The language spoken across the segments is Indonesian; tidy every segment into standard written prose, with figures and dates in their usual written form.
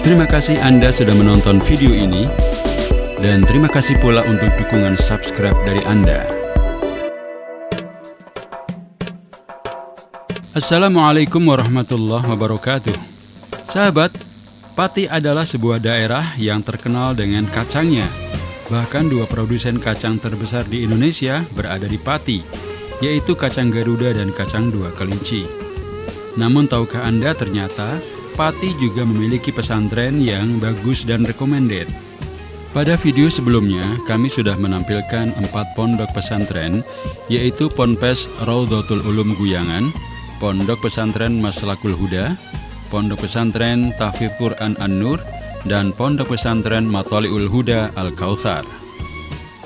Terima kasih Anda sudah menonton video ini, dan terima kasih pula untuk dukungan subscribe dari Anda. Assalamualaikum warahmatullahi wabarakatuh. Sahabat, Pati adalah sebuah daerah yang terkenal dengan kacangnya. Bahkan dua produsen kacang terbesar di Indonesia berada di Pati, yaitu kacang Garuda dan kacang Dua Kelinci. Namun tahukah Anda ternyata Pati juga memiliki pesantren yang bagus dan recommended. Pada video sebelumnya, kami sudah menampilkan 4 pondok pesantren, yaitu Ponpes Raudhatul Ulum Guyangan, Pondok Pesantren Maslakul Huda, Pondok Pesantren Tahfidz Quran An-Nur, dan Pondok Pesantren Matholiul Huda Al-Kautsar.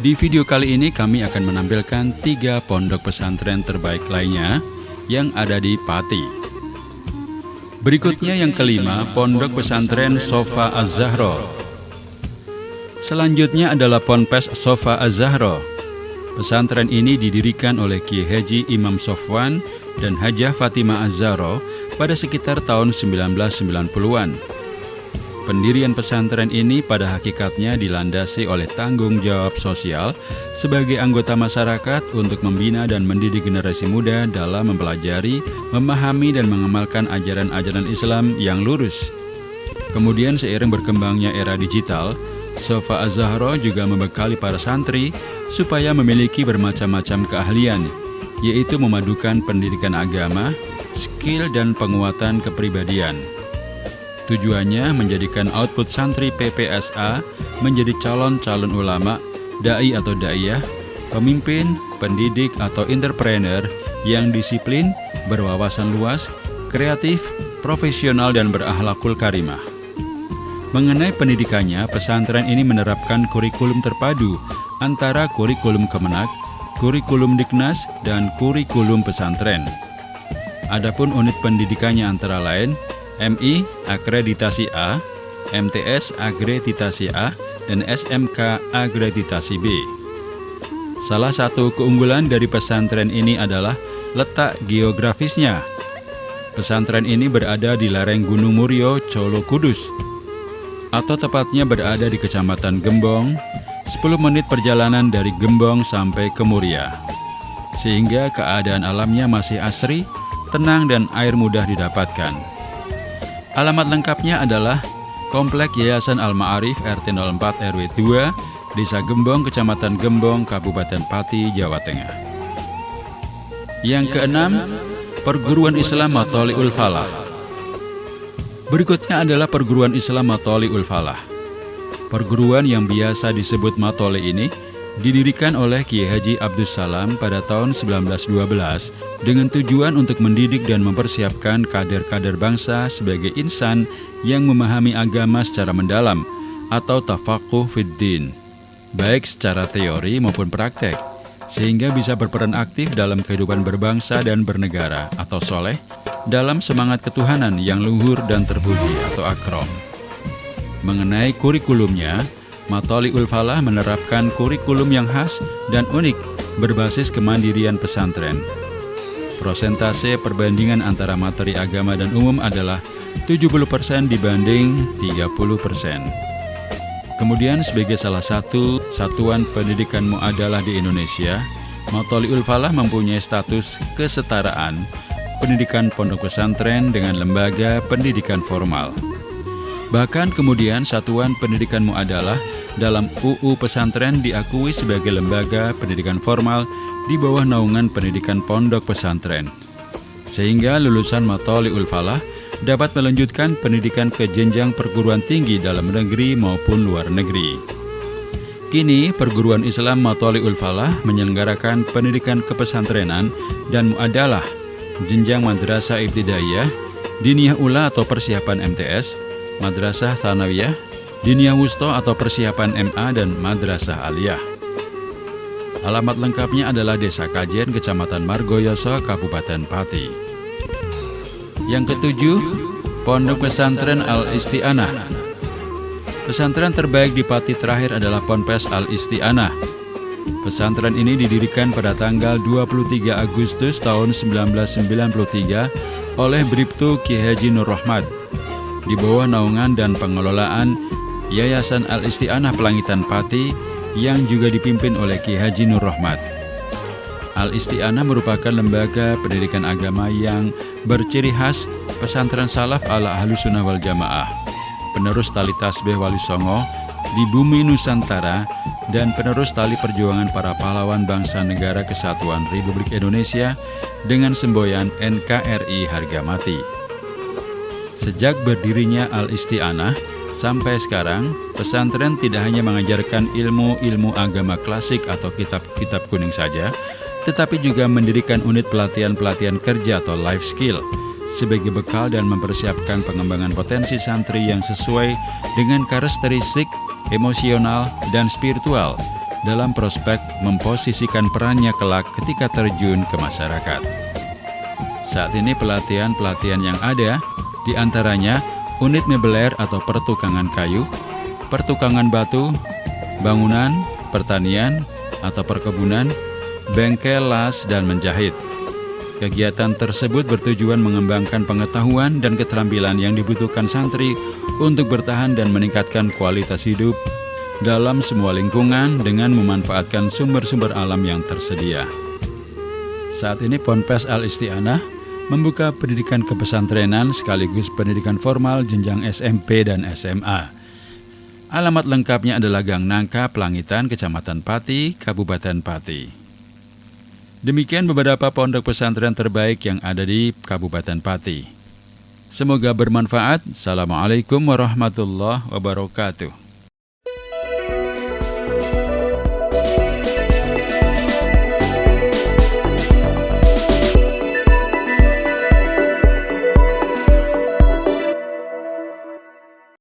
Di video kali ini kami akan menampilkan 3 pondok pesantren terbaik lainnya yang ada di Pati. Berikutnya yang kelima, Pondok Pesantren Sofa Az-Zahra. Selanjutnya adalah Ponpes Sofa Az-Zahra. Pesantren ini didirikan oleh Kiai Haji Imam Sofwan dan Hajah Fatimah Az-Zahra pada sekitar tahun 1990-an. Pendirian pesantren ini pada hakikatnya dilandasi oleh tanggung jawab sosial sebagai anggota masyarakat untuk membina dan mendidik generasi muda dalam mempelajari, memahami dan mengamalkan ajaran-ajaran Islam yang lurus. Kemudian seiring berkembangnya era digital, Sofa Az-Zahra juga membekali para santri supaya memiliki bermacam-macam keahlian, yaitu memadukan pendidikan agama, skill dan penguatan kepribadian. Tujuannya menjadikan output santri PPSA menjadi calon-calon ulama, dai atau daiyah, pemimpin, pendidik atau entrepreneur yang disiplin, berwawasan luas, kreatif, profesional dan berakhlakul karimah. Mengenai pendidikannya, pesantren ini menerapkan kurikulum terpadu antara kurikulum Kemenak, kurikulum Diknas, dan kurikulum pesantren. Adapun unit pendidikannya antara lain MI akreditasi A, MTS akreditasi A, dan SMK akreditasi B. Salah satu keunggulan dari pesantren ini adalah letak geografisnya. Pesantren ini berada di lereng Gunung Murio, Colo Kudus, atau tepatnya berada di Kecamatan Gembong, 10 menit perjalanan dari Gembong sampai ke Muria. Sehingga keadaan alamnya masih asri, tenang dan air mudah didapatkan. Alamat lengkapnya adalah Komplek Yayasan Al-Ma'arif RT 04 RW 2, Desa Gembong, Kecamatan Gembong, Kabupaten Pati, Jawa Tengah. Yang keenam, Perguruan Islam Matholiul Falah. Berikutnya adalah Perguruan Islam Matholiul Falah. Perguruan yang biasa disebut Matholi ini didirikan oleh Kiai Haji Abdus Salam pada tahun 1912 dengan tujuan untuk mendidik dan mempersiapkan kader-kader bangsa sebagai insan yang memahami agama secara mendalam atau tafaqquh fiddin, baik secara teori maupun praktek, sehingga bisa berperan aktif dalam kehidupan berbangsa dan bernegara atau soleh dalam semangat ketuhanan yang luhur dan terpuji atau akram. Mengenai kurikulumnya, Matholiul Falah menerapkan kurikulum yang khas dan unik berbasis kemandirian pesantren. Prosentase perbandingan antara materi agama dan umum adalah 70% dibanding 30%. Kemudian sebagai salah satu satuan pendidikan mu'adalah di Indonesia, Matholiul Falah mempunyai status kesetaraan pendidikan pondok pesantren dengan lembaga pendidikan formal. Bahkan kemudian Satuan Pendidikan Mu'adalah dalam UU Pesantren diakui sebagai lembaga pendidikan formal di bawah naungan pendidikan pondok pesantren. Sehingga lulusan Matholiul Falah dapat melanjutkan pendidikan ke jenjang perguruan tinggi dalam negeri maupun luar negeri. Kini Perguruan Islam Matholiul Falah menyelenggarakan pendidikan kepesantrenan dan mu'adalah, jenjang madrasah ibtidaiyah, diniyah ula atau persiapan MTS, madrasah tsanawiyah, diniyah wusta atau persiapan MA, dan madrasah aliyah. Alamat lengkapnya adalah Desa Kajen, Kecamatan Margoyoso, Kabupaten Pati. Yang ketujuh, Pondok Pesantren Al-Isti'anah. Pesantren terbaik di Pati terakhir adalah Ponpes Al-Isti'anah. Pesantren ini didirikan pada tanggal 23 Agustus tahun 1993 oleh Bribtu Kiai Haji Nur Rahmat. di bawah naungan dan pengelolaan Yayasan Al-Isti'anah Pelangitan Pati yang juga dipimpin oleh Ki Haji Nur Rahmat. Al-Isti'anah merupakan lembaga pendidikan agama yang berciri khas pesantren salaf ala Ahlus Sunnah wal Jamaah, penerus tali tasbih Wali Songo di bumi Nusantara, dan penerus tali perjuangan para pahlawan bangsa negara kesatuan Republik Indonesia dengan semboyan NKRI harga mati. Sejak berdirinya Al-Isti'anah sampai sekarang, pesantren tidak hanya mengajarkan ilmu-ilmu agama klasik atau kitab-kitab kuning saja, tetapi juga mendirikan unit pelatihan-pelatihan kerja atau life skill sebagai bekal dan mempersiapkan pengembangan potensi santri yang sesuai dengan karakteristik emosional dan spiritual dalam prospek memposisikan perannya kelak ketika terjun ke masyarakat. Saat ini pelatihan-pelatihan yang ada diantaranya unit mebeler atau pertukangan kayu, pertukangan batu, bangunan, pertanian atau perkebunan, bengkel las, dan menjahit. Kegiatan tersebut bertujuan mengembangkan pengetahuan dan keterampilan yang dibutuhkan santri untuk bertahan dan meningkatkan kualitas hidup dalam semua lingkungan dengan memanfaatkan sumber-sumber alam yang tersedia. Saat ini Ponpes Al-Isti'anah membuka pendidikan kepesantrenan sekaligus pendidikan formal jenjang SMP dan SMA. Alamat lengkapnya adalah Gang Nangka, Pelangitan, Kecamatan Pati, Kabupaten Pati. Demikian beberapa pondok pesantren terbaik yang ada di Kabupaten Pati. Semoga bermanfaat. Assalamualaikum warahmatullahi wabarakatuh.